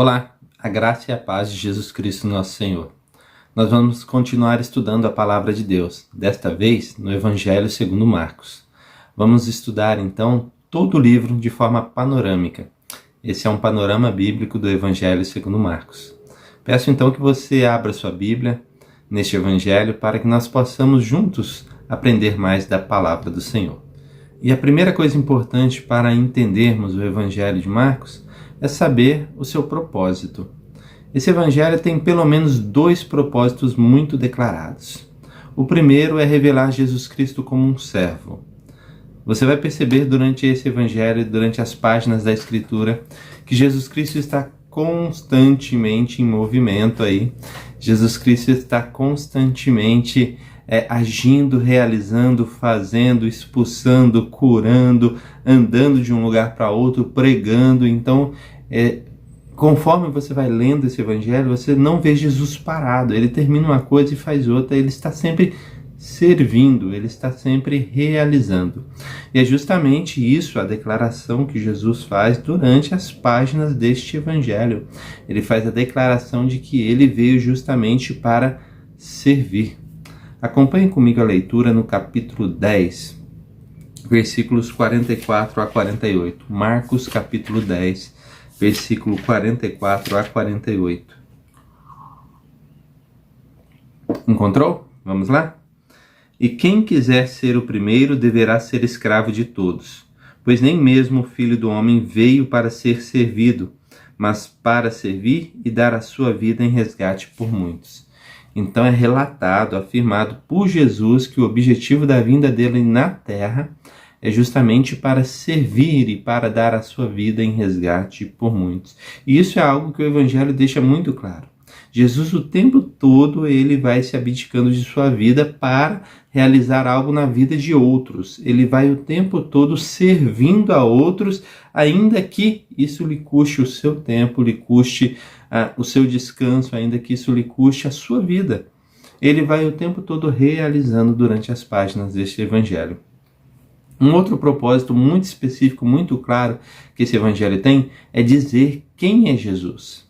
Olá, a graça e a paz de Jesus Cristo nosso Senhor. Nós vamos continuar estudando a Palavra de Deus, desta vez no Evangelho segundo Marcos. Vamos estudar então todo o livro de forma panorâmica. Esse é um panorama bíblico do Evangelho segundo Marcos. Peço então que você abra sua Bíblia neste Evangelho para que nós possamos juntos aprender mais da Palavra do Senhor. E a primeira coisa importante para entendermos o Evangelho de Marcos é saber o seu propósito. Esse evangelho tem pelo menos dois propósitos muito declarados. O primeiro é revelar Jesus Cristo como um servo. Você vai perceber durante esse evangelho, durante as páginas da Escritura, que Jesus Cristo está constantemente em movimento aí. Jesus Cristo está constantemente agindo, realizando, fazendo, expulsando, curando, andando de um lugar para outro, pregando. Então, conforme você vai lendo esse evangelho, você não vê Jesus parado. Ele termina uma coisa e faz outra. Ele está sempre servindo, ele está sempre realizando. E é justamente isso a declaração que Jesus faz durante as páginas deste evangelho. Ele faz a declaração de que ele veio justamente para servir. Acompanhe comigo a leitura no capítulo 10, versículos 44 a 48. Marcos, capítulo 10, versículo 44 a 48. Encontrou? Vamos lá? E quem quiser ser o primeiro deverá ser escravo de todos, pois nem mesmo o Filho do Homem veio para ser servido, mas para servir e dar a sua vida em resgate por muitos. Então é relatado, afirmado por Jesus que o objetivo da vinda dele na terra é justamente para servir e para dar a sua vida em resgate por muitos. E isso é algo que o Evangelho deixa muito claro. Jesus o tempo todo ele vai se abdicando de sua vida para realizar algo na vida de outros. Ele vai o tempo todo servindo a outros, ainda que isso lhe custe o seu tempo, lhe custe o seu descanso, ainda que isso lhe custe a sua vida. Ele vai o tempo todo realizando durante as páginas deste Evangelho. Um outro propósito muito específico, muito claro que esse Evangelho tem é dizer quem é Jesus.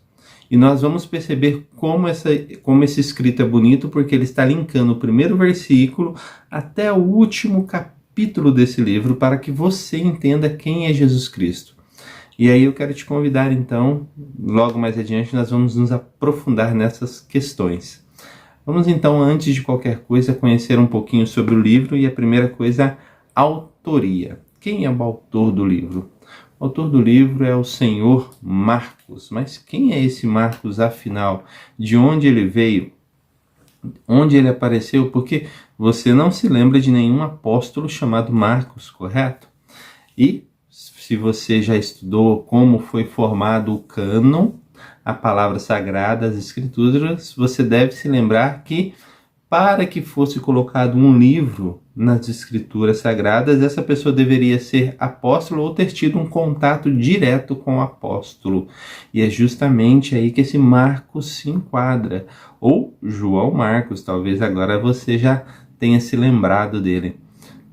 E nós vamos perceber como esse escrito é bonito, porque ele está linkando o primeiro versículo até o último capítulo desse livro para que você entenda quem é Jesus Cristo. E aí eu quero te convidar então, logo mais adiante nós vamos nos aprofundar nessas questões. Vamos então, antes de qualquer coisa, conhecer um pouquinho sobre o livro e a primeira coisa, a autoria. Quem é o autor do livro? O autor do livro é o senhor Marcos. Mas quem é esse Marcos, afinal? De onde ele veio? Onde ele apareceu? Porque você não se lembra de nenhum apóstolo chamado Marcos, correto? E se você já estudou como foi formado o cânon, a palavra sagrada, as escrituras, você deve se lembrar que para que fosse colocado um livro nas escrituras sagradas, essa pessoa deveria ser apóstolo ou ter tido um contato direto com o apóstolo. E é justamente aí que esse Marcos se enquadra. Ou João Marcos, talvez agora você já tenha se lembrado dele.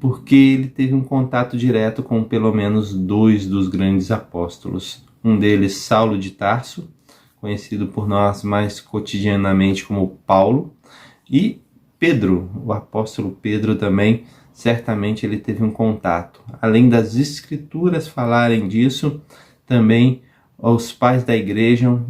Porque ele teve um contato direto com pelo menos dois dos grandes apóstolos. Um deles, Saulo de Tarso, conhecido por nós mais cotidianamente como Paulo, e Pedro, o apóstolo Pedro também, certamente ele teve um contato. Além das escrituras falarem disso, também os pais da igreja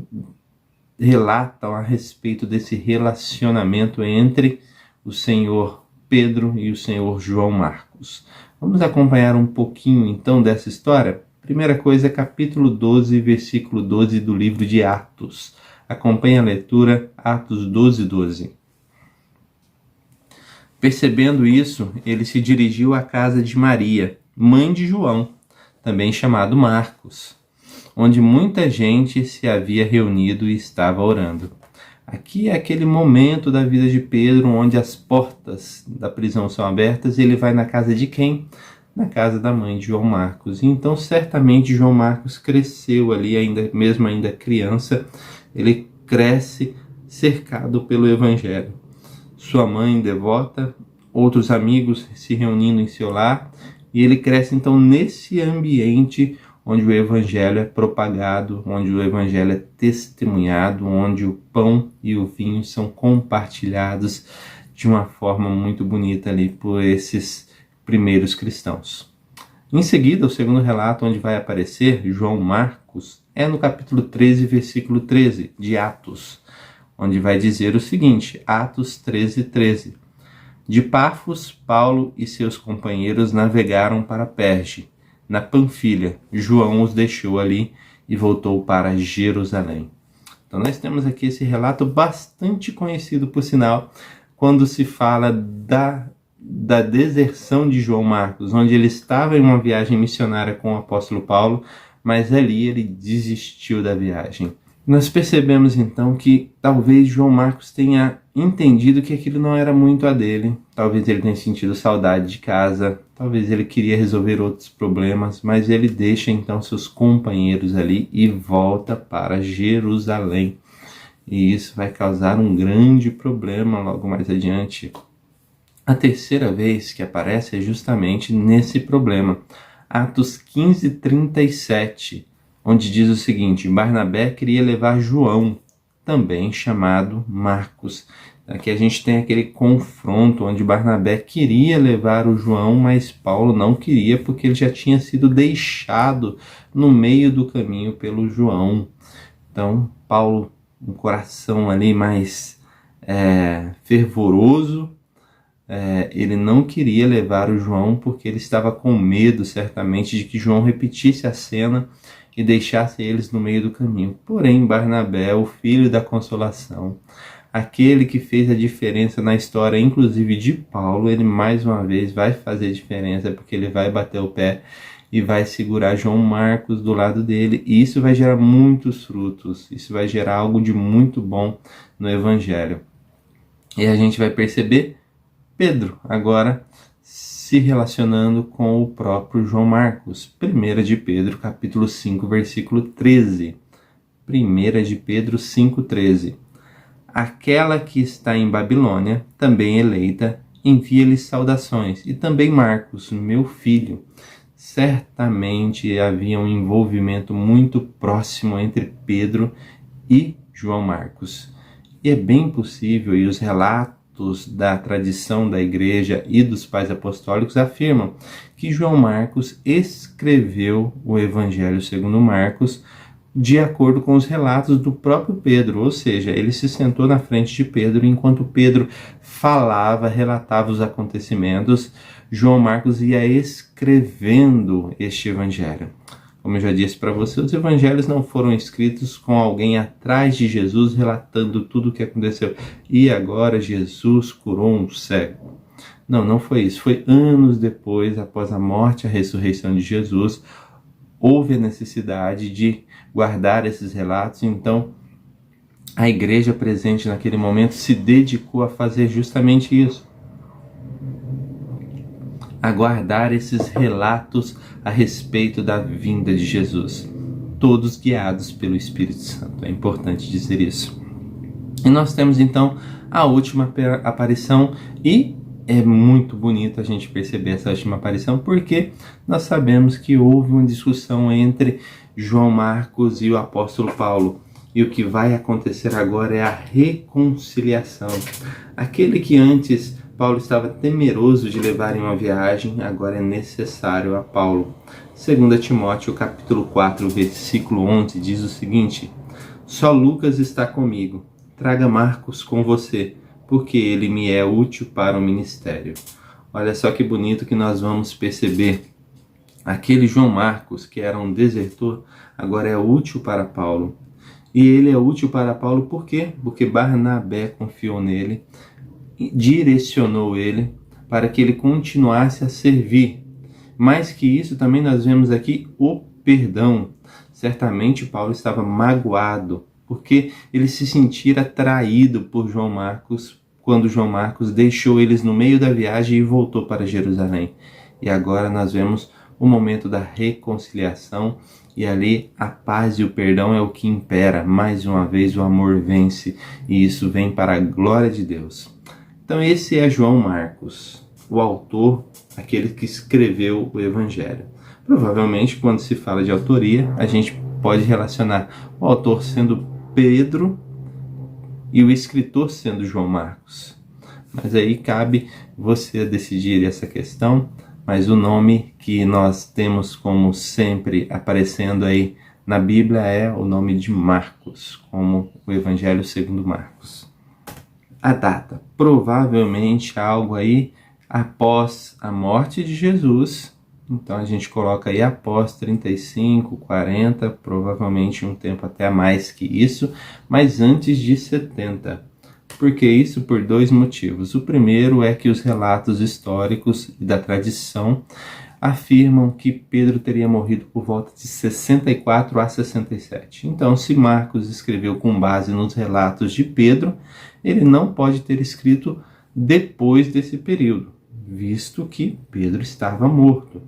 relatam a respeito desse relacionamento entre o Senhor Pedro e o Senhor João Marcos. Vamos acompanhar um pouquinho então dessa história? Primeira coisa, capítulo 12, versículo 12 do livro de Atos. Acompanhe a leitura, Atos 12, 12. Percebendo isso, ele se dirigiu à casa de Maria, mãe de João, também chamado Marcos, onde muita gente se havia reunido e estava orando. Aqui é aquele momento da vida de Pedro, onde as portas da prisão são abertas e ele vai na casa de quem? Na casa da mãe de João Marcos. Então, certamente, João Marcos cresceu ali, mesmo ainda criança, ele cresce cercado pelo Evangelho. Sua mãe devota, outros amigos se reunindo em seu lar, e ele cresce então nesse ambiente onde o evangelho é propagado, onde o evangelho é testemunhado, onde o pão e o vinho são compartilhados de uma forma muito bonita ali por esses primeiros cristãos. Em seguida, o segundo relato onde vai aparecer João Marcos é no capítulo 13, versículo 13 de Atos, onde vai dizer o seguinte, Atos 13, 13. De Pafos, Paulo e seus companheiros navegaram para Perge, na Panfilha. João os deixou ali e voltou para Jerusalém. Então nós temos aqui esse relato bastante conhecido, por sinal, quando se fala da deserção de João Marcos, onde ele estava em uma viagem missionária com o apóstolo Paulo, mas ali ele desistiu da viagem. Nós percebemos então que talvez João Marcos tenha entendido que aquilo não era muito a dele, talvez ele tenha sentido saudade de casa, talvez ele queria resolver outros problemas, mas ele deixa então seus companheiros ali e volta para Jerusalém. E isso vai causar um grande problema logo mais adiante. A terceira vez que aparece é justamente nesse problema. Atos 15, 37, onde diz o seguinte, Barnabé queria levar João, também chamado Marcos. Aqui a gente tem aquele confronto onde Barnabé queria levar o João, mas Paulo não queria porque ele já tinha sido deixado no meio do caminho pelo João. Então, Paulo, um coração ali mais fervoroso, ele não queria levar o João porque ele estava com medo, certamente, de que João repetisse a cena e deixasse eles no meio do caminho. Porém, Barnabé, o filho da consolação, aquele que fez a diferença na história, inclusive de Paulo, ele mais uma vez vai fazer diferença porque ele vai bater o pé e vai segurar João Marcos do lado dele. E isso vai gerar muitos frutos, isso vai gerar algo de muito bom no Evangelho. E a gente vai perceber Pedro agora se relacionando com o próprio João Marcos. 1 de Pedro, capítulo 5, versículo 13. 1 de Pedro 5, 13. Aquela que está em Babilônia, também eleita, envia-lhes saudações. E também Marcos, meu filho. Certamente havia um envolvimento muito próximo entre Pedro e João Marcos. E é bem possível, e os relatos da tradição da igreja e dos pais apostólicos afirmam que João Marcos escreveu o Evangelho segundo Marcos de acordo com os relatos do próprio Pedro, ou seja, ele se sentou na frente de Pedro enquanto Pedro falava, relatava os acontecimentos, João Marcos ia escrevendo este Evangelho. Como eu já disse para você, os evangelhos não foram escritos com alguém atrás de Jesus relatando tudo o que aconteceu. E agora Jesus curou um cego. Não foi isso. Foi anos depois, após a morte e a ressurreição de Jesus, houve a necessidade de guardar esses relatos. Então, a igreja presente naquele momento se dedicou a fazer justamente isso. A guardar esses relatos a respeito da vinda de Jesus, todos guiados pelo Espírito Santo. É importante dizer isso. E nós temos então a última aparição, e é muito bonito a gente perceber essa última aparição, porque nós sabemos que houve uma discussão entre João Marcos e o apóstolo Paulo. E o que vai acontecer agora é a reconciliação. Aquele que antes Paulo estava temeroso de levar em uma viagem, agora é necessário a Paulo. 2 Timóteo capítulo 4, versículo 11 diz o seguinte: só Lucas está comigo, traga Marcos com você, porque ele me é útil para o ministério. Olha só que bonito que nós vamos perceber. Aquele João Marcos, que era um desertor, agora é útil para Paulo. E ele é útil para Paulo por quê? Porque Barnabé confiou nele, direcionou ele para que ele continuasse a servir. Mais que isso, também nós vemos aqui o perdão. Certamente Paulo estava magoado, porque ele se sentira traído por João Marcos, quando João Marcos deixou eles no meio da viagem e voltou para Jerusalém. E agora nós vemos o momento da reconciliação, e ali a paz e o perdão é o que impera. Mais uma vez o amor vence, e isso vem para a glória de Deus. Então esse é João Marcos, o autor, aquele que escreveu o Evangelho. Provavelmente, quando se fala de autoria, a gente pode relacionar o autor sendo Pedro e o escritor sendo João Marcos. Mas aí cabe você decidir essa questão, mas o nome que nós temos como sempre aparecendo aí na Bíblia é o nome de Marcos, como o Evangelho segundo Marcos. A data, provavelmente algo aí após a morte de Jesus. Então a gente coloca aí após 35, 40, provavelmente um tempo até a mais que isso, mas antes de 70. Por que isso? Por dois motivos. O primeiro é que os relatos históricos e da tradição afirmam que Pedro teria morrido por volta de 64 a 67. Então, se Marcos escreveu com base nos relatos de Pedro, ele não pode ter escrito depois desse período, visto que Pedro estava morto.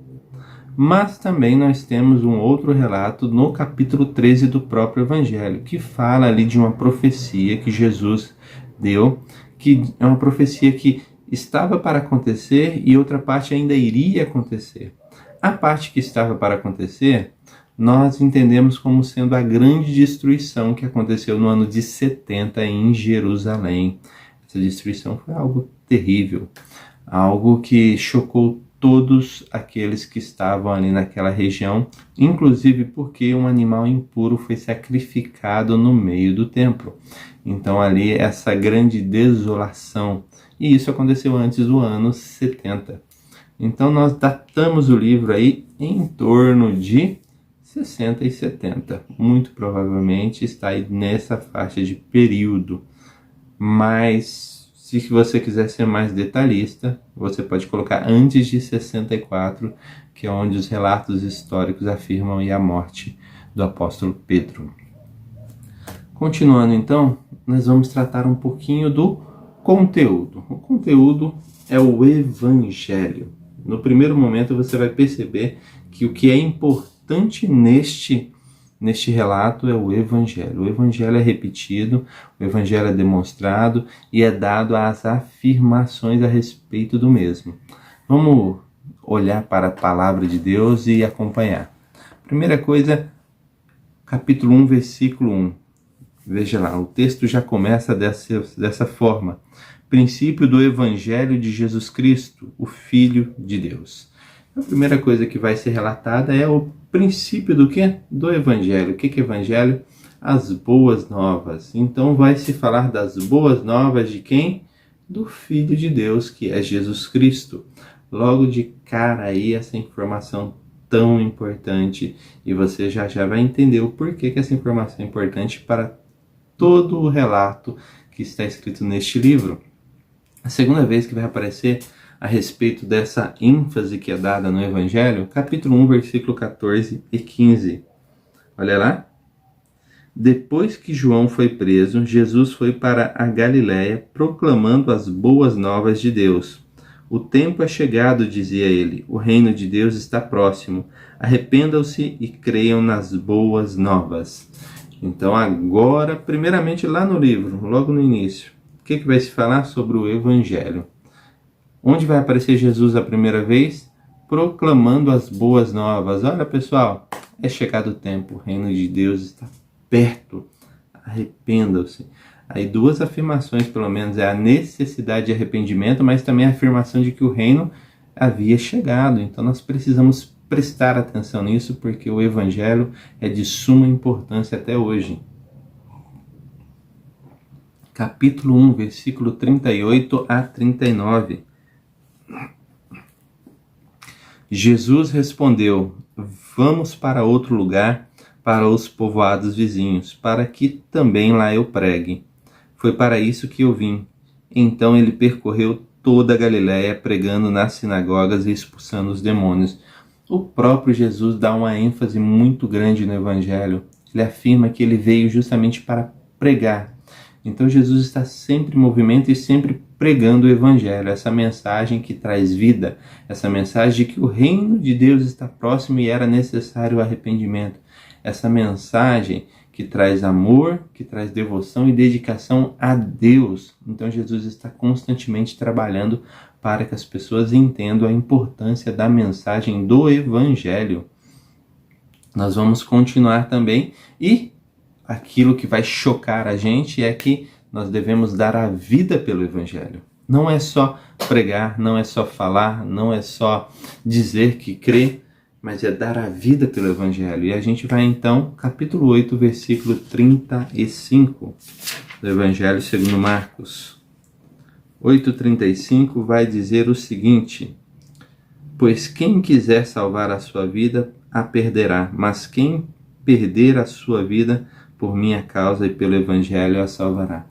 Mas também nós temos um outro relato no capítulo 13 do próprio Evangelho, que fala ali de uma profecia que Jesus deu, que é uma profecia que estava para acontecer e outra parte ainda iria acontecer. A parte que estava para acontecer, nós entendemos como sendo a grande destruição que aconteceu no ano de 70 em Jerusalém. Essa destruição foi algo terrível, algo que chocou todos aqueles que estavam ali naquela região, inclusive porque um animal impuro foi sacrificado no meio do templo. Então ali essa grande desolação, e isso aconteceu antes do ano 70. Então nós datamos o livro aí em torno de 60 e 70. Muito provavelmente está aí nessa faixa de período. Mas se você quiser ser mais detalhista, você pode colocar antes de 64, que é onde os relatos históricos afirmam aí a morte do apóstolo Pedro. Continuando então, nós vamos tratar um pouquinho do conteúdo. O conteúdo é o Evangelho. No primeiro momento você vai perceber que o que é importante neste relato é o Evangelho. O Evangelho é repetido, o Evangelho é demonstrado e é dado as afirmações a respeito do mesmo. Vamos olhar para a palavra de Deus e acompanhar. Primeira coisa, capítulo 1, versículo 1. Veja lá, o texto já começa dessa forma. Princípio do Evangelho de Jesus Cristo, o Filho de Deus. A primeira coisa que vai ser relatada é o princípio do quê? Do Evangelho. O que é Evangelho? As boas novas. Então vai se falar das boas novas de quem? Do Filho de Deus, que é Jesus Cristo. Logo de cara aí essa informação tão importante, e você já vai entender o porquê que essa informação é importante para todo o relato que está escrito neste livro. A segunda vez que vai aparecer a respeito dessa ênfase que é dada no Evangelho, capítulo 1, versículo 14 e 15. Olha lá. Depois que João foi preso, Jesus foi para a Galiléia proclamando as boas novas de Deus. O tempo é chegado, dizia ele, o reino de Deus está próximo. Arrependam-se e creiam nas boas novas. Então agora, primeiramente lá no livro, logo no início, o que vai se falar sobre o Evangelho? Onde vai aparecer Jesus a primeira vez? Proclamando as boas novas. Olha pessoal, é chegado o tempo, o reino de Deus está perto. Arrependam-se. Aí duas afirmações pelo menos, é a necessidade de arrependimento, mas também a afirmação de que o reino havia chegado. Então nós precisamos prestar atenção nisso, porque o Evangelho é de suma importância até hoje. Capítulo 1, versículo 38 a 39. Jesus respondeu: vamos para outro lugar, para os povoados vizinhos, para que também lá eu pregue. Foi para isso que eu vim. Então ele percorreu toda a Galiléia, pregando nas sinagogas e expulsando os demônios. O próprio Jesus dá uma ênfase muito grande no Evangelho. Ele afirma que ele veio justamente para pregar. Então Jesus está sempre em movimento e sempre pregando o Evangelho, essa mensagem que traz vida, essa mensagem de que o reino de Deus está próximo e era necessário o arrependimento, essa mensagem que traz amor, que traz devoção e dedicação a Deus. Então Jesus está constantemente trabalhando para que as pessoas entendam a importância da mensagem do Evangelho. Nós vamos continuar também, e aquilo que vai chocar a gente é que nós devemos dar a vida pelo Evangelho. Não é só pregar, não é só falar, não é só dizer que crê, mas é dar a vida pelo Evangelho. E a gente vai então, capítulo 8, versículo 35 do Evangelho segundo Marcos. 8,35 vai dizer o seguinte: pois quem quiser salvar a sua vida, a perderá, mas quem perder a sua vida por minha causa e pelo Evangelho, a salvará.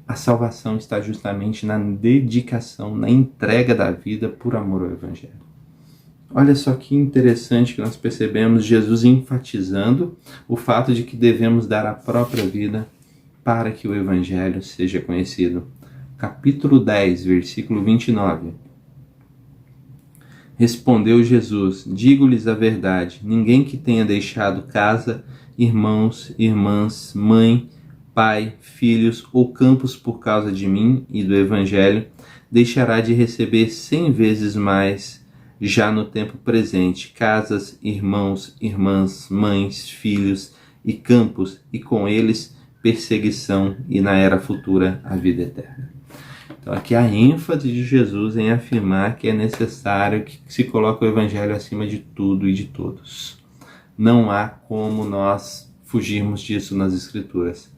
A salvação está justamente na dedicação, na entrega da vida por amor ao Evangelho. Olha só que interessante que nós percebemos Jesus enfatizando o fato de que devemos dar a própria vida para que o Evangelho seja conhecido. Capítulo 10, versículo 29. Respondeu Jesus: digo-lhes a verdade, ninguém que tenha deixado casa, irmãos, irmãs, mãe, pai, filhos ou campos por causa de mim e do Evangelho, deixará de receber 100 vezes mais já no tempo presente, casas, irmãos, irmãs, mães, filhos e campos, e com eles perseguição, e na era futura a vida eterna. Então aqui a ênfase de Jesus em afirmar que é necessário que se coloque o Evangelho acima de tudo e de todos. Não há como nós fugirmos disso nas Escrituras.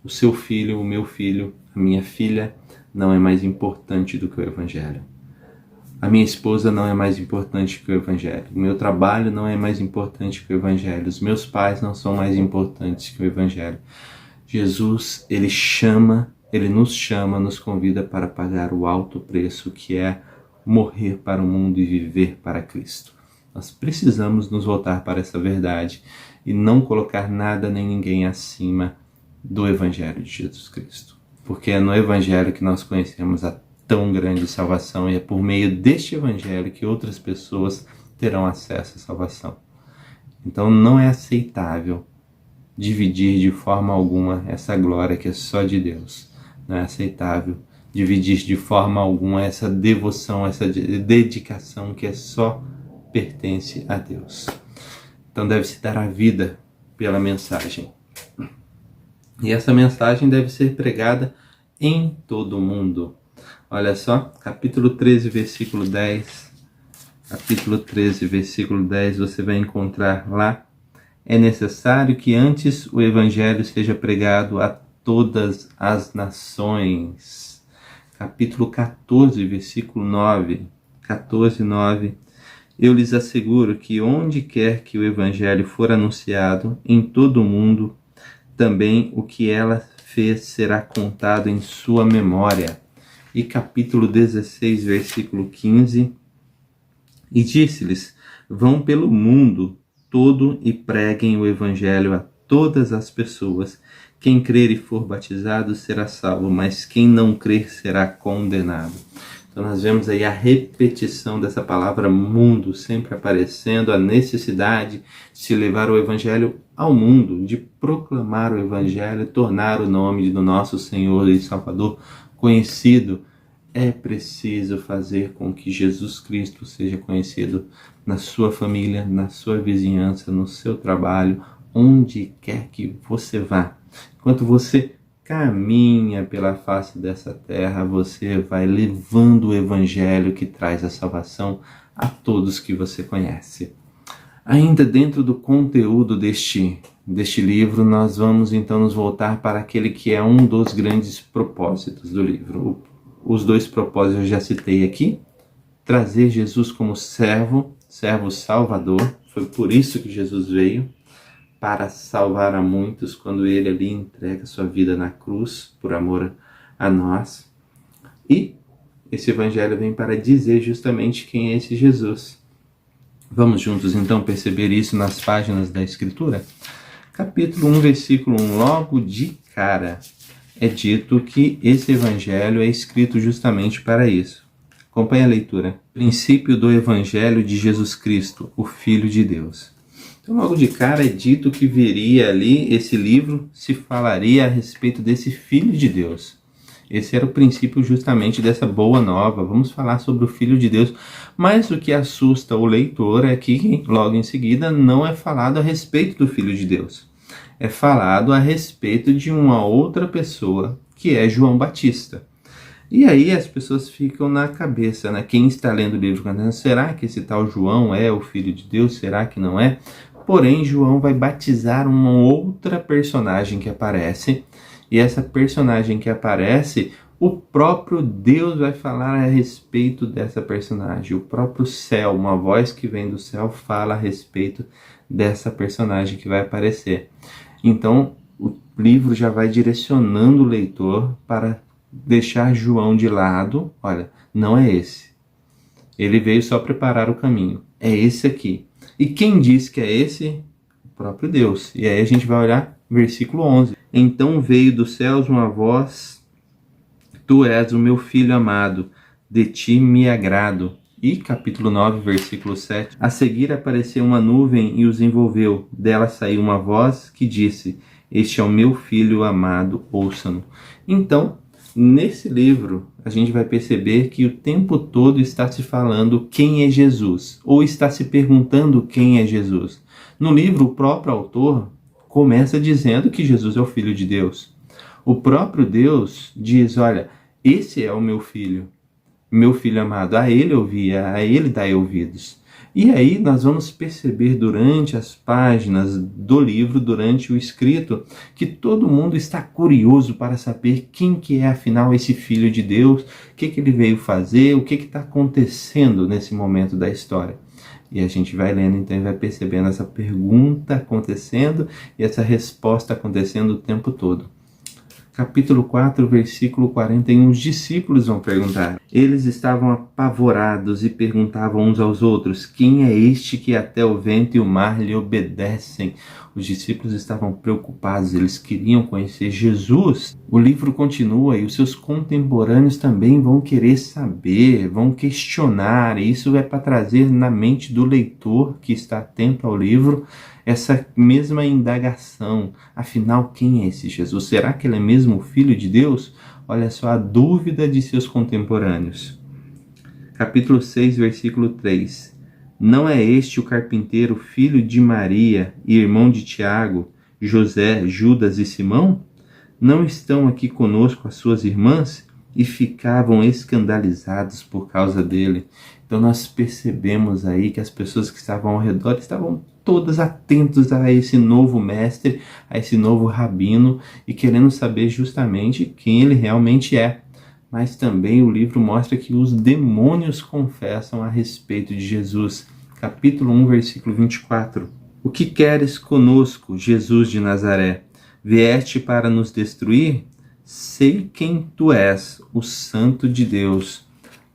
O seu filho, o meu filho, a minha filha não é mais importante do que o Evangelho. A minha esposa não é mais importante que o Evangelho. O meu trabalho não é mais importante que o Evangelho. Os meus pais não são mais importantes que o Evangelho. Jesus, Ele nos chama, nos convida para pagar o alto preço que é morrer para o mundo e viver para Cristo. Nós precisamos nos voltar para essa verdade e não colocar nada nem ninguém acima do Evangelho de Jesus Cristo. Porque é no Evangelho que nós conhecemos a tão grande salvação, e é por meio deste Evangelho que outras pessoas terão acesso à salvação. Então não é aceitável dividir de forma alguma essa glória que é só de Deus. Não é aceitável dividir de forma alguma essa devoção, essa dedicação que só pertence a Deus. Então deve-se dar a vida pela mensagem. E essa mensagem deve ser pregada em todo o mundo. Olha só, capítulo 13, versículo 10. Capítulo 13, versículo 10, você vai encontrar lá: é necessário que antes o Evangelho seja pregado a todas as nações. Capítulo 14, versículo 9. 14, 9. Eu lhes asseguro que onde quer que o Evangelho for anunciado, em todo o mundo, também o que ela fez será contado em sua memória. E capítulo 16, versículo 15. E disse-lhes: vão pelo mundo todo e preguem o Evangelho a todas as pessoas. Quem crer e for batizado será salvo, mas quem não crer será condenado. Então nós vemos aí a repetição dessa palavra mundo, sempre aparecendo, a necessidade de se levar o Evangelho ao mundo, de proclamar o Evangelho, tornar o nome do nosso Senhor e Salvador conhecido. É preciso fazer com que Jesus Cristo seja conhecido na sua família, na sua vizinhança, no seu trabalho, onde quer que você vá. Enquanto você caminha pela face dessa terra, você vai levando o Evangelho que traz a salvação a todos que você conhece. Ainda dentro do conteúdo deste livro, nós vamos então nos voltar para aquele que é um dos grandes propósitos do livro. Os dois propósitos eu já citei aqui: trazer Jesus como servo salvador. Foi por isso que Jesus veio, para salvar a muitos, quando ele ali entrega sua vida na cruz por amor a nós. E esse Evangelho vem para dizer justamente quem é esse Jesus. Vamos juntos então perceber isso nas páginas da Escritura? Capítulo 1, versículo 1, logo de cara é dito que esse Evangelho é escrito justamente para isso. Acompanhe a leitura. Princípio do Evangelho de Jesus Cristo, o Filho de Deus. Então, logo de cara é dito que viria ali, esse livro se falaria a respeito desse Filho de Deus. Esse era o princípio justamente dessa boa nova. Vamos falar sobre o Filho de Deus. Mas o que assusta o leitor é que, logo em seguida, não é falado a respeito do Filho de Deus. É falado a respeito de uma outra pessoa, que é João Batista. E aí as pessoas ficam na cabeça, né? Quem está lendo o livro cantando, será que esse tal João é o Filho de Deus? Será que não é? Porém, João vai batizar uma outra personagem que aparece, e essa personagem que aparece, o próprio Deus vai falar a respeito dessa personagem. O próprio céu, uma voz que vem do céu, fala a respeito dessa personagem que vai aparecer. Então, o livro já vai direcionando o leitor para deixar João de lado. Olha, não é esse. Ele veio só preparar o caminho. É esse aqui. E quem diz que é esse? O próprio Deus. E aí a gente vai olhar versículo 11. Então veio dos céus uma voz: Tu és o meu filho amado, de ti me agrado. E capítulo 9, versículo 7. A seguir apareceu uma nuvem e os envolveu. Dela saiu uma voz que disse: Este é o meu filho amado, ouçam-no. Então, nesse livro, a gente vai perceber que o tempo todo está se falando quem é Jesus, ou está se perguntando quem é Jesus. No livro, o próprio autor começa dizendo que Jesus é o Filho de Deus. O próprio Deus diz: olha, esse é o meu filho amado, a ele ouvia, a ele dai ouvidos. E aí nós vamos perceber durante as páginas do livro, durante o escrito, que todo mundo está curioso para saber quem que é afinal esse Filho de Deus, o que ele veio fazer, o que está acontecendo nesse momento da história. E a gente vai lendo, então, e vai percebendo essa pergunta acontecendo e essa resposta acontecendo o tempo todo. Capítulo 4, versículo 41, os discípulos vão perguntar. Eles estavam apavorados e perguntavam uns aos outros: quem é este que até o vento e o mar lhe obedecem? Os discípulos estavam preocupados, eles queriam conhecer Jesus. O livro continua e os seus contemporâneos também vão querer saber, vão questionar. E isso é para trazer na mente do leitor que está atento ao livro essa mesma indagação. Afinal, quem é esse Jesus? Será que ele é mesmo o Filho de Deus? Olha só a dúvida de seus contemporâneos. Capítulo 6, versículo 3. Não é este o carpinteiro, filho de Maria e irmão de Tiago, José, Judas e Simão? Não estão aqui conosco as suas irmãs? E ficavam escandalizados por causa dele. Então nós percebemos aí que as pessoas que estavam ao redor estavam todas atentos a esse novo mestre, a esse novo rabino, e querendo saber justamente quem ele realmente é. Mas também o livro mostra que os demônios confessam a respeito de Jesus. Capítulo 1, versículo 24. O que queres conosco, Jesus de Nazaré? Vieste para nos destruir? Sei quem tu és, o Santo de Deus.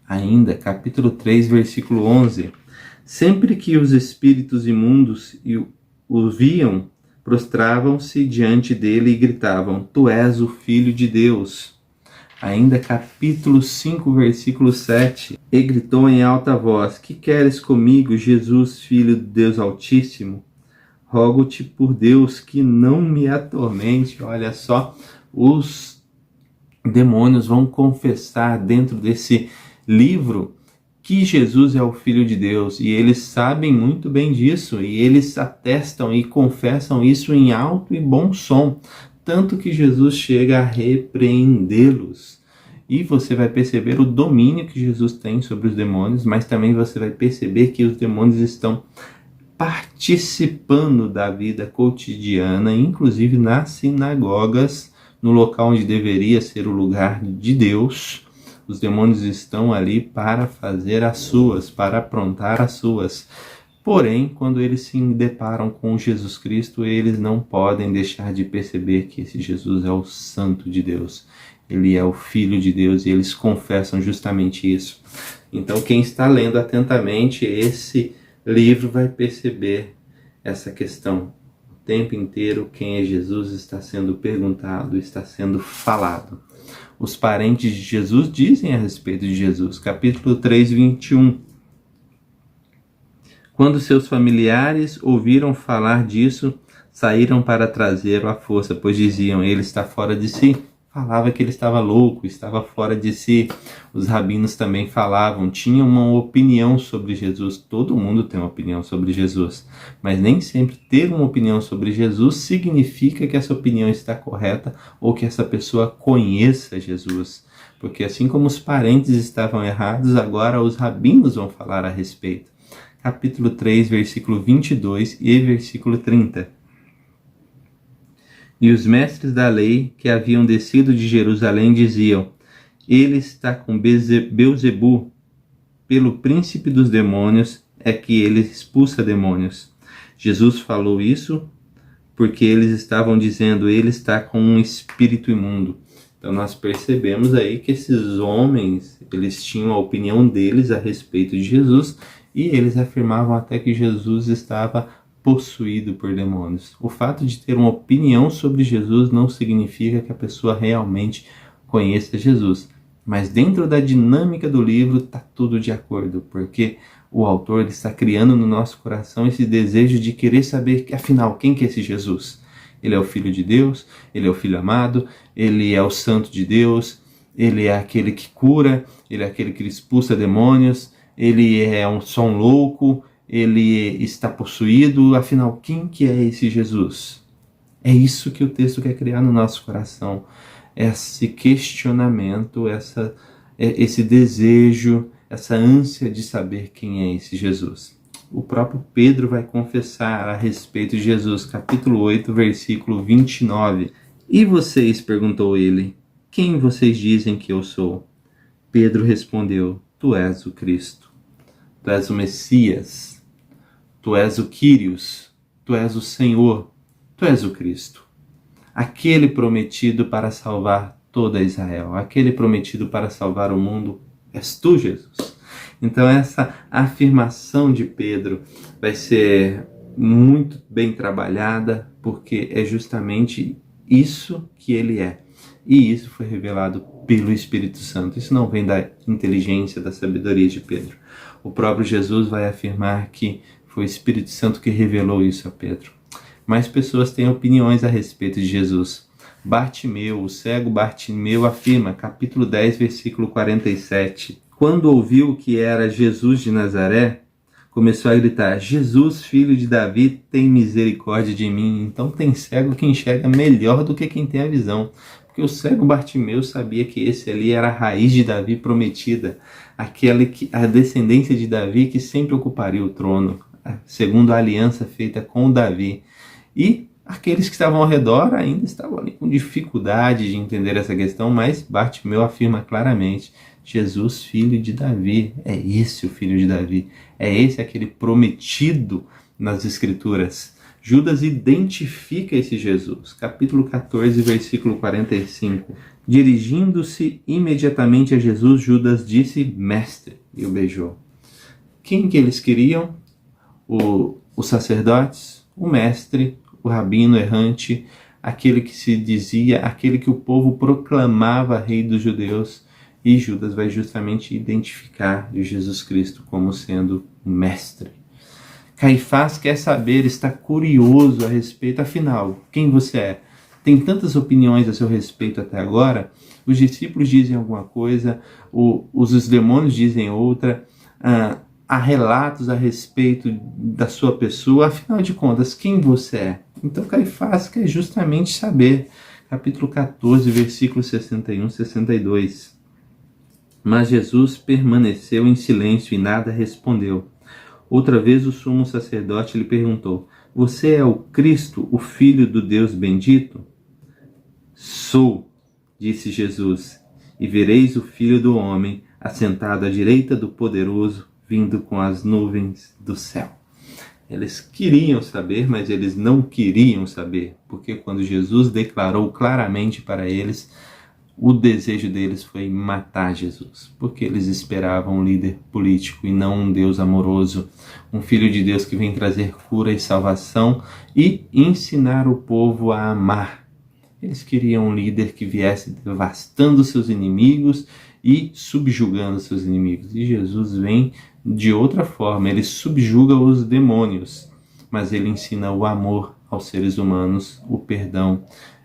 Ainda, capítulo 3, versículo 11. Sempre que os espíritos imundos o viam, prostravam-se diante dele e gritavam: Tu és o Filho de Deus. Ainda capítulo 5, versículo 7. E gritou em alta voz: Que queres comigo, Jesus, Filho de Deus Altíssimo? Rogo-te por Deus que não me atormente. Olha só, os demônios vão confessar dentro desse livro que Jesus é o Filho de Deus, e eles sabem muito bem disso, e eles atestam e confessam isso em alto e bom som, tanto que Jesus chega a repreendê-los. E você vai perceber o domínio que Jesus tem sobre os demônios, mas também você vai perceber que os demônios estão participando da vida cotidiana, inclusive nas sinagogas, no local onde deveria ser o lugar de Deus. Os demônios estão ali para fazer as suas, para aprontar as suas. Porém, quando eles se deparam com Jesus Cristo, eles não podem deixar de perceber que esse Jesus é o Santo de Deus. Ele é o Filho de Deus e eles confessam justamente isso. Então, quem está lendo atentamente esse livro vai perceber essa questão. O tempo inteiro, quem é Jesus está sendo perguntado, está sendo falado. Os parentes de Jesus dizem a respeito de Jesus. Capítulo 3, 21. Quando seus familiares ouviram falar disso, saíram para trazê-lo à força, pois diziam, ele está fora de si. Falava que ele estava louco, estava fora de si. Os rabinos também falavam, tinham uma opinião sobre Jesus. Todo mundo tem uma opinião sobre Jesus, mas nem sempre ter uma opinião sobre Jesus significa que essa opinião está correta ou que essa pessoa conheça Jesus. Porque assim como os parentes estavam errados, agora os rabinos vão falar a respeito. Capítulo 3, versículo 22 e versículo 30. E os mestres da lei que haviam descido de Jerusalém diziam, ele está com Belzebu, pelo príncipe dos demônios é que ele expulsa demônios. Jesus falou isso porque eles estavam dizendo, ele está com um espírito imundo. Então nós percebemos aí que esses homens, eles tinham a opinião deles a respeito de Jesus e eles afirmavam até que Jesus estava possuído por demônios. O fato de ter uma opinião sobre Jesus não significa que a pessoa realmente conheça Jesus. Mas dentro da dinâmica do livro está tudo de acordo, porque o autor está criando no nosso coração esse desejo de querer saber, afinal, quem que é esse Jesus? Ele é o Filho de Deus, ele é o Filho amado, ele é o Santo de Deus, ele é aquele que cura, ele é aquele que expulsa demônios, ele é só um louco, ele está possuído, afinal, quem que é esse Jesus? É isso que o texto quer criar no nosso coração, esse questionamento, esse desejo, essa ânsia de saber quem é esse Jesus. O próprio Pedro vai confessar a respeito de Jesus, capítulo 8, versículo 29. E vocês, perguntou ele, quem vocês dizem que eu sou? Pedro respondeu, tu és o Cristo, tu és o Messias, tu és o Quírios, tu és o Senhor, tu és o Cristo. Aquele prometido para salvar toda Israel, aquele prometido para salvar o mundo, és tu, Jesus. Então essa afirmação de Pedro vai ser muito bem trabalhada, porque é justamente isso que ele é. E isso foi revelado pelo Espírito Santo. Isso não vem da inteligência, da sabedoria de Pedro. O próprio Jesus vai afirmar que foi o Espírito Santo que revelou isso a Pedro. Mais pessoas têm opiniões a respeito de Jesus. Bartimeu, o cego Bartimeu afirma, capítulo 10, versículo 47. Quando ouviu que era Jesus de Nazaré, começou a gritar, Jesus, filho de Davi, tem misericórdia de mim. Então tem cego que enxerga melhor do que quem tem a visão. Porque o cego Bartimeu sabia que esse ali era a raiz de Davi prometida, a descendência de Davi que sempre ocuparia o trono, segundo a aliança feita com Davi. E aqueles que estavam ao redor ainda estavam ali com dificuldade de entender essa questão, mas Bartimeu afirma claramente, Jesus, filho de Davi, é esse o filho de Davi, é esse aquele prometido nas Escrituras. Judas identifica esse Jesus, capítulo 14, versículo 45. Dirigindo-se imediatamente a Jesus, Judas disse, mestre, e o beijou. Quem que eles queriam? Os sacerdotes, o mestre, o rabino errante, aquele que se dizia, aquele que o povo proclamava rei dos judeus, e Judas vai justamente identificar Jesus Cristo como sendo o mestre. Caifás quer saber, está curioso a respeito, afinal, quem você é? Tem tantas opiniões a seu respeito até agora, os discípulos dizem alguma coisa, os demônios dizem outra, há relatos a respeito da sua pessoa, afinal de contas, quem você é? Então Caifás quer justamente saber, capítulo 14, versículos 61 e 62. Mas Jesus permaneceu em silêncio e nada respondeu. Outra vez o sumo sacerdote lhe perguntou, você é o Cristo, o Filho do Deus bendito? Sou, disse Jesus, e vereis o Filho do Homem assentado à direita do Poderoso, vindo com as nuvens do céu. Eles queriam saber, mas eles não queriam saber, porque quando Jesus declarou claramente para eles, o desejo deles foi matar Jesus, porque eles esperavam um líder político e não um Deus amoroso, um Filho de Deus que vem trazer cura e salvação e ensinar o povo a amar. Eles queriam um líder que viesse devastando seus inimigos e subjugando seus inimigos. E Jesus vem de outra forma, ele subjuga os demônios, mas ele ensina o amor aos seres humanos, o perdão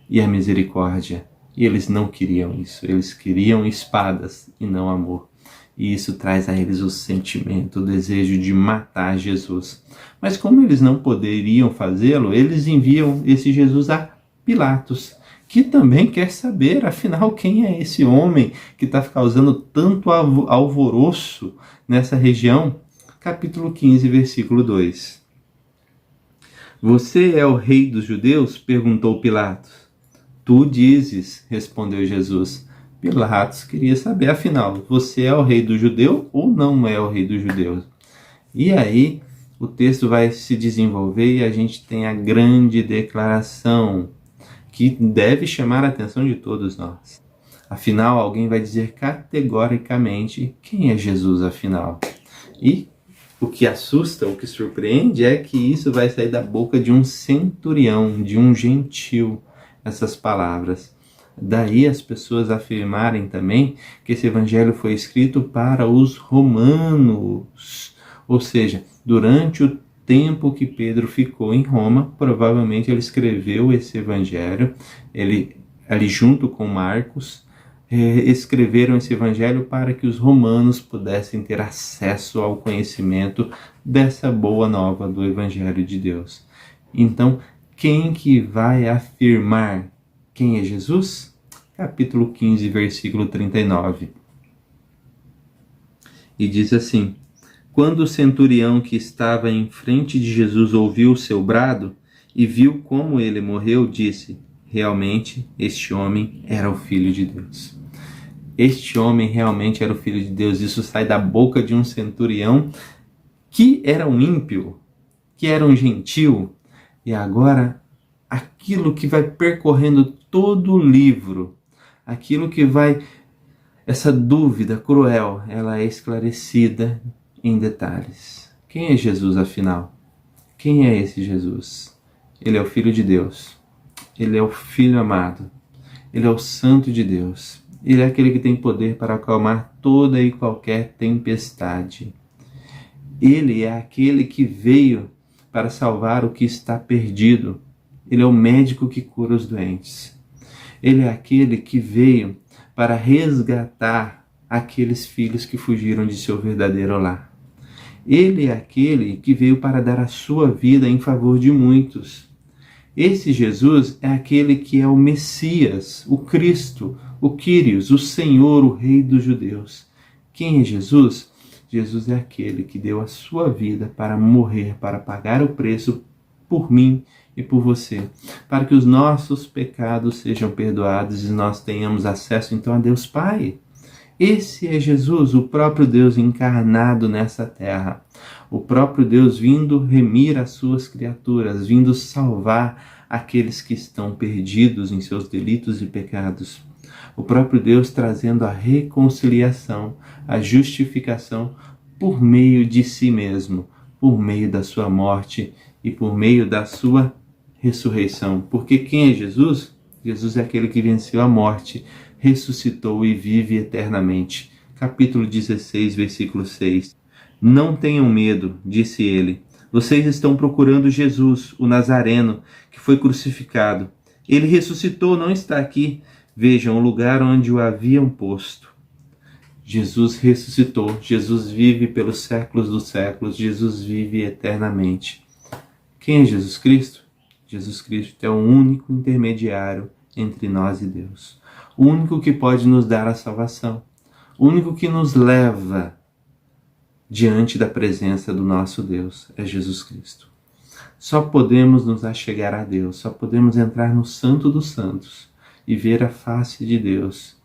e a misericórdia. E eles não queriam isso, eles queriam espadas e não amor. E isso traz a eles o sentimento, o desejo de matar Jesus. Mas como eles não poderiam fazê-lo, eles enviam esse Jesus a Pilatos, que também quer saber, afinal, quem é esse homem que está causando tanto alvoroço nessa região. Capítulo 15, versículo 2. Você é o rei dos judeus? Perguntou Pilatos. Tu dizes, respondeu Jesus. Pilatos queria saber, afinal, você é o rei do judeu ou não é o rei dos judeus? E aí o texto vai se desenvolver e a gente tem a grande declaração que deve chamar a atenção de todos nós. Afinal, alguém vai dizer categoricamente quem é Jesus, afinal. E o que assusta, o que surpreende é que isso vai sair da boca de um centurião, de um gentil, essas palavras. Daí as pessoas afirmarem também que esse evangelho foi escrito para os romanos. Ou seja, durante o tempo que Pedro ficou em Roma, provavelmente ele escreveu esse evangelho, ele ali junto com Marcos, escreveram esse evangelho para que os romanos pudessem ter acesso ao conhecimento dessa boa nova do evangelho de Deus. Então, quem que vai afirmar quem é Jesus? Capítulo 15, versículo 39. E diz assim: quando o centurião que estava em frente de Jesus ouviu o seu brado e viu como ele morreu, disse: realmente, este homem era o Filho de Deus. Este homem realmente era o Filho de Deus. Isso sai da boca de um centurião que era um ímpio, que era um gentil. E agora, aquilo que vai percorrendo todo o livro, aquilo que vai... essa dúvida cruel, ela é esclarecida em detalhes. Quem é Jesus, afinal? Quem é esse Jesus? Ele é o Filho de Deus. Ele é o Filho amado. Ele é o Santo de Deus. Ele é aquele que tem poder para acalmar toda e qualquer tempestade. Ele é aquele que veio para salvar o que está perdido. Ele é o médico que cura os doentes. Ele é aquele que veio para resgatar aqueles filhos que fugiram de seu verdadeiro lar. Ele é aquele que veio para dar a sua vida em favor de muitos. Esse Jesus é aquele que é o Messias, o Cristo, o Quírios, o Senhor, o Rei dos judeus. Quem é Jesus? Jesus é aquele que deu a sua vida para morrer, para pagar o preço por mim e por você, para que os nossos pecados sejam perdoados e nós tenhamos acesso então a Deus Pai. Esse é Jesus, o próprio Deus encarnado nessa terra. O próprio Deus vindo remir as suas criaturas, vindo salvar aqueles que estão perdidos em seus delitos e pecados. O próprio Deus trazendo a reconciliação, a justificação por meio de si mesmo, por meio da sua morte e por meio da sua ressurreição. Porque quem é Jesus? Jesus é aquele que venceu a morte, ressuscitou e vive eternamente. Capítulo 16, versículo 6. Não tenham medo, disse ele. Vocês estão procurando Jesus, o Nazareno, que foi crucificado. Ele ressuscitou, não está aqui. Vejam o lugar onde o haviam posto. Jesus ressuscitou. Jesus vive pelos séculos dos séculos. Jesus vive eternamente. Quem é Jesus Cristo? Jesus Cristo é o único intermediário entre nós e Deus. O único que pode nos dar a salvação. O único que nos leva diante da presença do nosso Deus é Jesus Cristo. Só podemos nos achegar a Deus, só podemos entrar no Santo dos Santos e ver a face de Deus,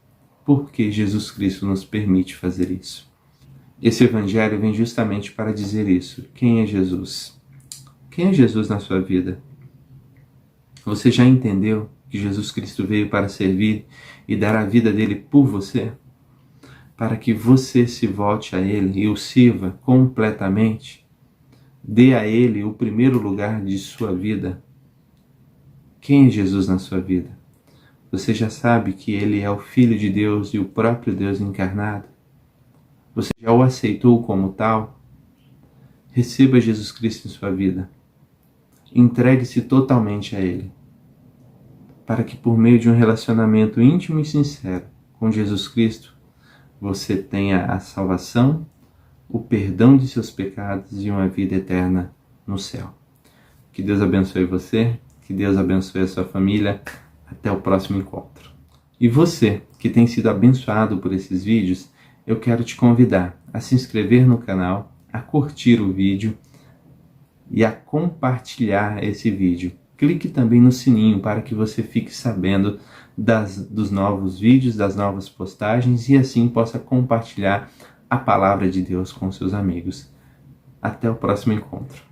porque Jesus Cristo nos permite fazer isso. Esse evangelho vem justamente para dizer isso. Quem é Jesus? Quem é Jesus na sua vida? Você já entendeu que Jesus Cristo veio para servir e dar a vida dele por você? Para que você se volte a ele e o sirva completamente? Dê a ele o primeiro lugar de sua vida? Quem é Jesus na sua vida? Você já sabe que ele é o Filho de Deus e o próprio Deus encarnado? Você já o aceitou como tal? Receba Jesus Cristo em sua vida. Entregue-se totalmente a Ele, para que por meio de um relacionamento íntimo e sincero com Jesus Cristo, você tenha a salvação, o perdão de seus pecados e uma vida eterna no céu. Que Deus abençoe você, que Deus abençoe a sua família. Até o próximo encontro. E você, que tem sido abençoado por esses vídeos, eu quero te convidar a se inscrever no canal, a curtir o vídeo e a compartilhar esse vídeo. Clique também no sininho para que você fique sabendo dos novos vídeos, das novas postagens e assim possa compartilhar a palavra de Deus com seus amigos. Até o próximo encontro.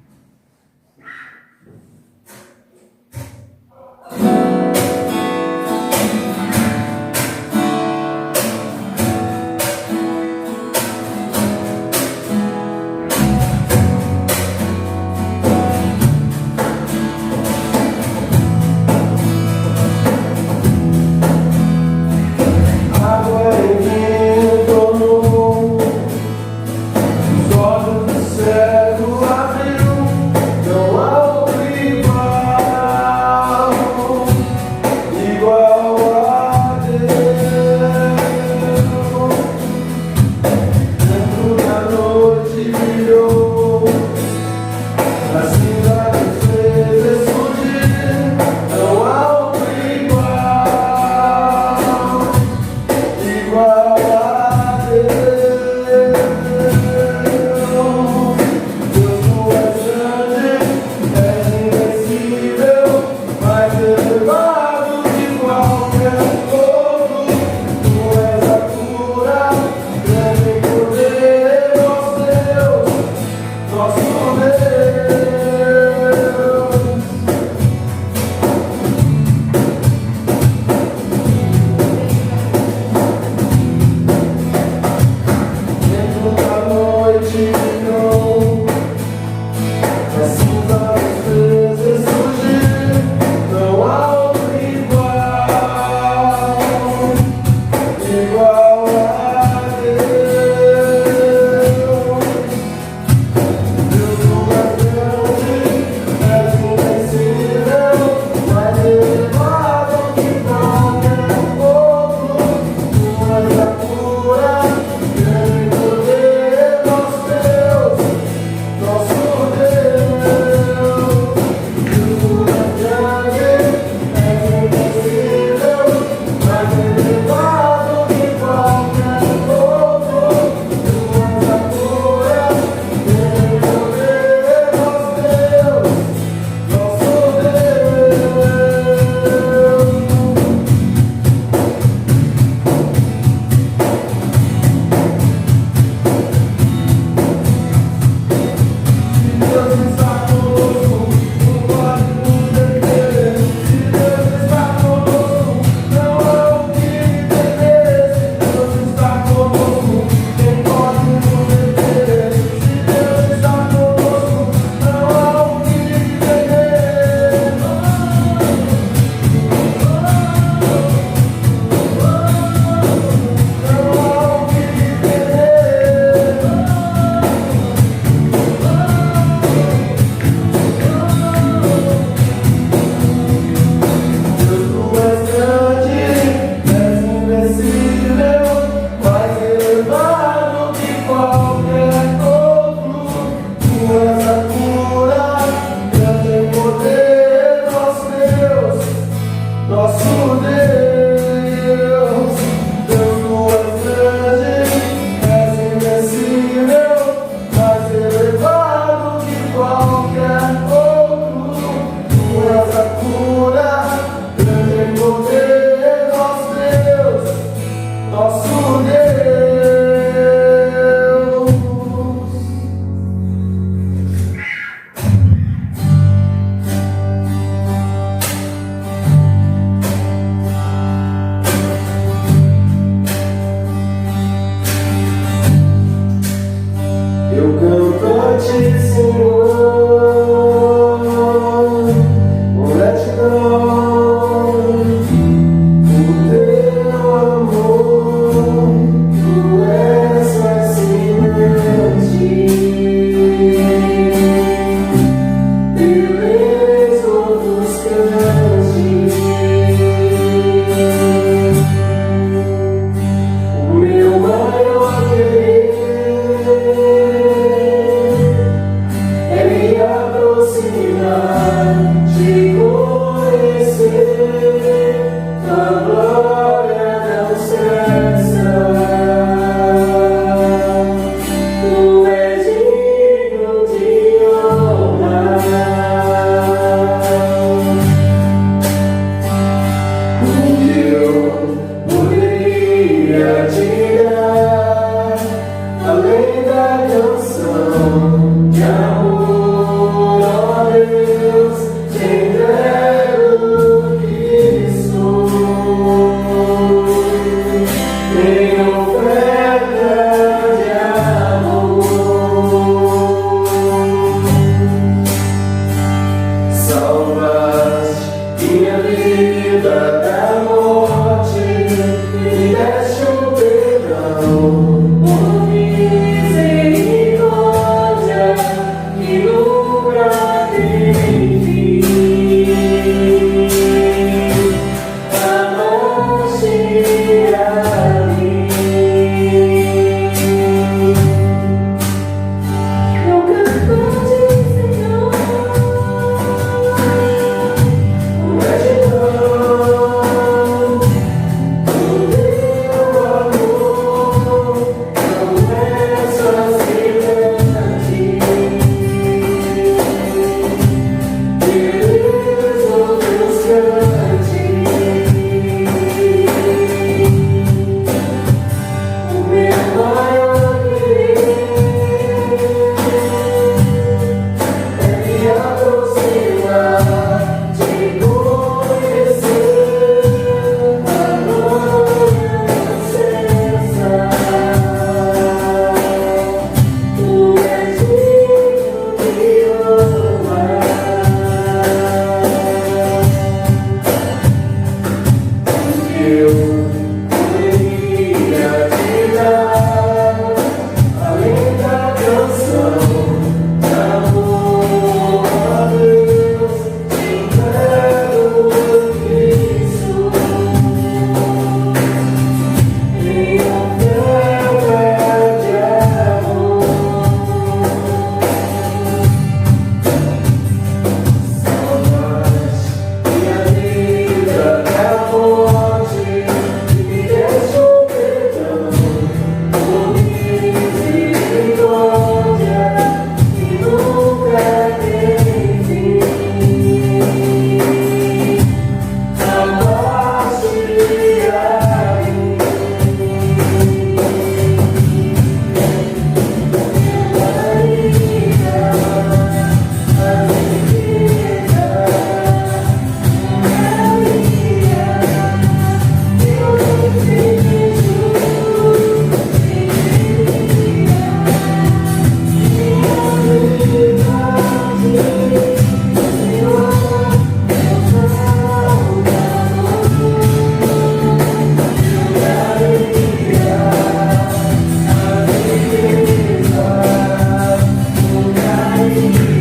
Música